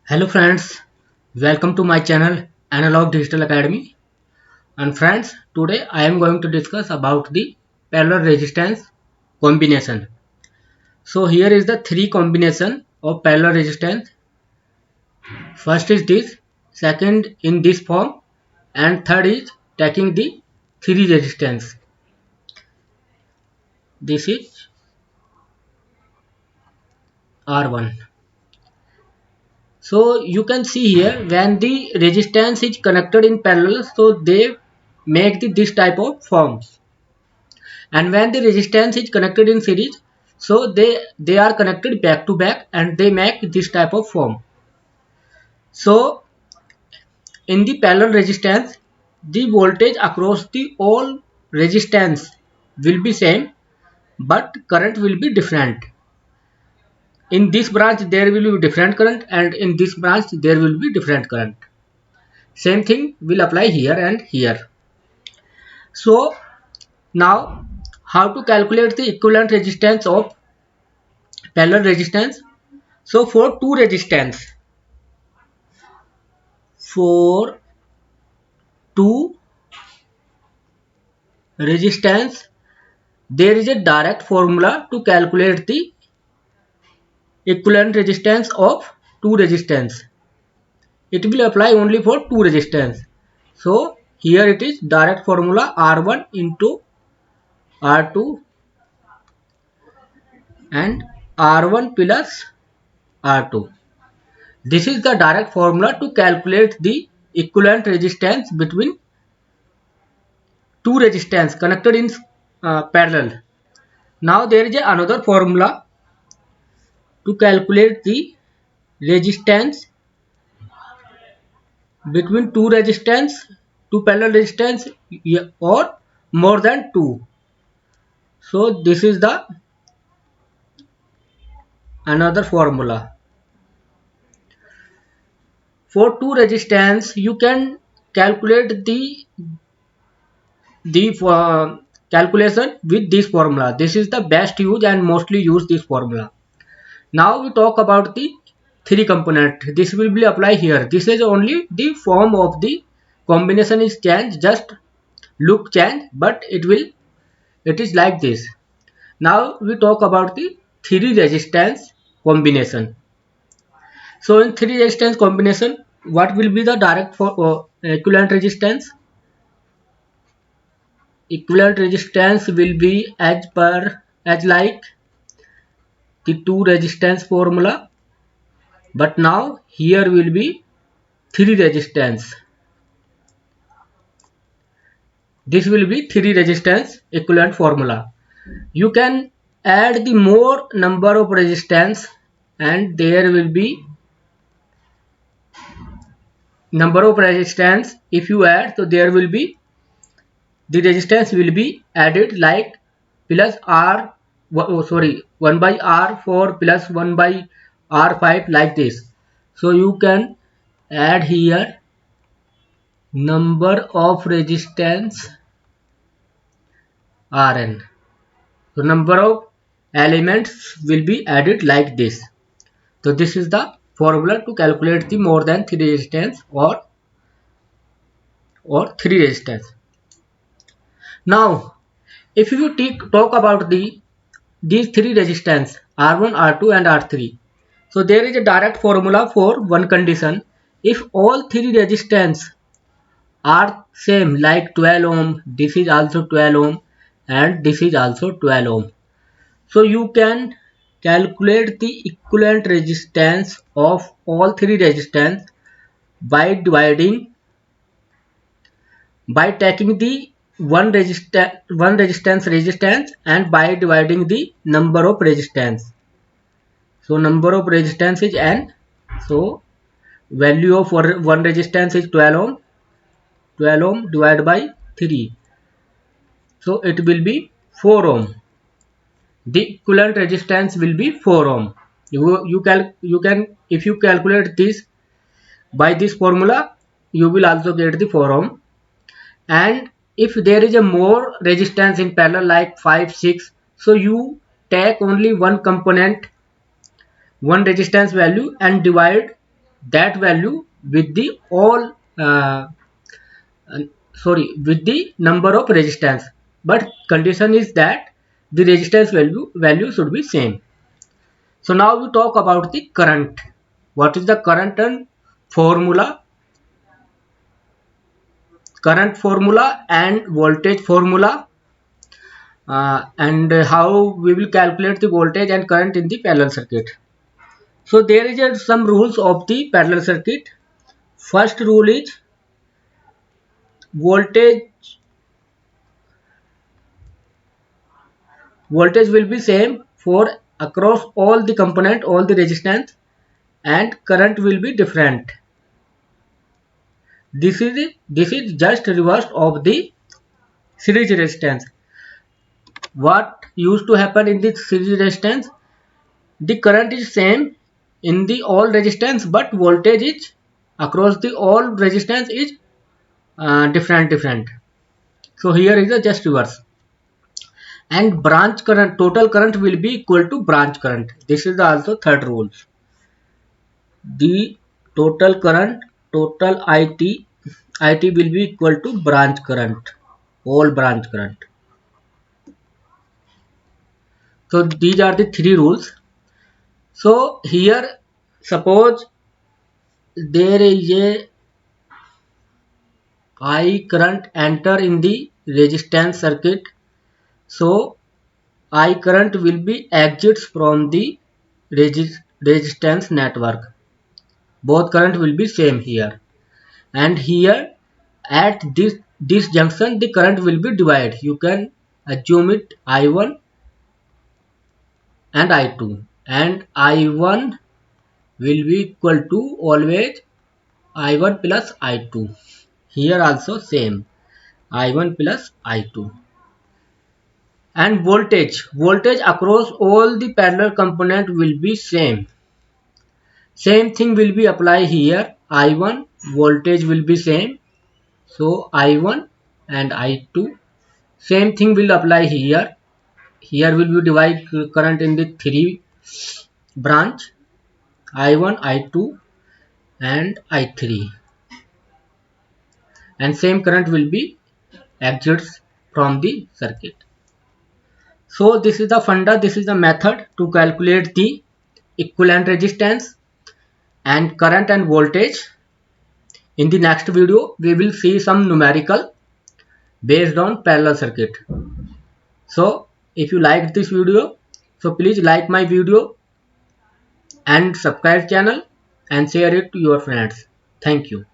Hello friends, welcome to my channel Analog Digital Academy. And friends, today I am going to discuss about the parallel resistance combination. So here is the three combination of parallel resistance. First is this, second in this form, and third is taking the three resistance. This is R1. So you can see here when the resistance is connected in parallel, so they make this type of forms. And when the resistance is connected in series, so they are connected back to back and they make this type of form. So in the parallel resistance, the voltage across the all resistance will be same, but current will be different. In this branch there will be different current, and in this branch there will be different current. Same thing will apply here and here. So now, how to calculate the equivalent resistance of parallel resistance? So for two resistance, there is a direct formula to calculate the equivalent resistance of two resistance. It will apply only for two resistance. So here it is direct formula R1 into R2 and R1 plus R2. This is the direct formula to calculate the equivalent resistance between two resistance connected in parallel. Now there is another formula to calculate the resistance between two parallel resistance, or more than two. So this is the another formula. For two resistance, you can calculate the calculation with this formula. This is the best use and mostly use this formula. Now we talk about the three component. This will be applied here. This is only the form of the combination is changed, just look change, but it is like this. Now we talk about the three resistance combination. So in three resistance combination, what will be the direct for equivalent resistance? Equivalent resistance will be as like the two resistance formula, but now here will be three resistance. This will be three resistance equivalent formula. You can add the more number of resistance, and there will be number of resistance. If you add, so there will be the resistance will be added like plus R, 1 by R4 plus 1 by R5 like this. So you can add here number of resistance Rn. So number of elements will be added like this. So this is the formula to calculate the more than three resistance or three resistance. Now if you talk about these three resistance R1, R2 and R3, so there is a direct formula for one condition. If all three resistance are same, like 12 ohm, this is also 12 ohm and this is also 12 ohm, so you can calculate the equivalent resistance of all three resistance by taking the one resistance and by dividing the number of resistance. So number of resistance is n. So value of one resistance is 12 ohm. 12 ohm divided by 3. So it will be 4 ohm. The equivalent resistance will be 4 ohm. You can, if you calculate this by this formula, you will also get the 4 ohm. And if there is a more resistance in parallel like 5, 6, so you take only one component, one resistance value, and divide that value with the all with the number of resistance, but condition is that the resistance value should be same. So now we talk about the current. What is the current and formula? Current formula and voltage formula, and how we will calculate the voltage and current in the parallel circuit. So there is some rules of the parallel circuit. First rule is voltage voltage will be same for across all the component, all the resistance, and current will be different. This is just reverse of the series resistance. What used to happen in the series resistance? The current is same in the all resistance, but voltage is across the all resistance is different. So here is a just reverse. And branch current, total current will be equal to branch current. This is also third rule. The total current, total IT will be equal to branch current, all branch current. So these are the three rules. So here, suppose there is a I current enter in the resistance circuit. So I current will be exits from the resistance network. Both current will be same here, and here at this junction the current will be divided. You can assume it I1 and I2, and I1 will be equal to always I1 plus I2. Here also same, I1 plus I2. And voltage across all the parallel component will be same. Same thing will be apply here. I1 voltage will be same, so I1 and I2. Same thing will apply here. Here will be divide current in the three branch, I1, I2 and I3, and same current will be exits from the circuit. So this is the funda, this is the method to calculate the equivalent resistance and current and voltage. In the next video we will see some numerical based on parallel circuit. So if you liked this video, so please like my video and subscribe channel and share it to your friends. Thank you.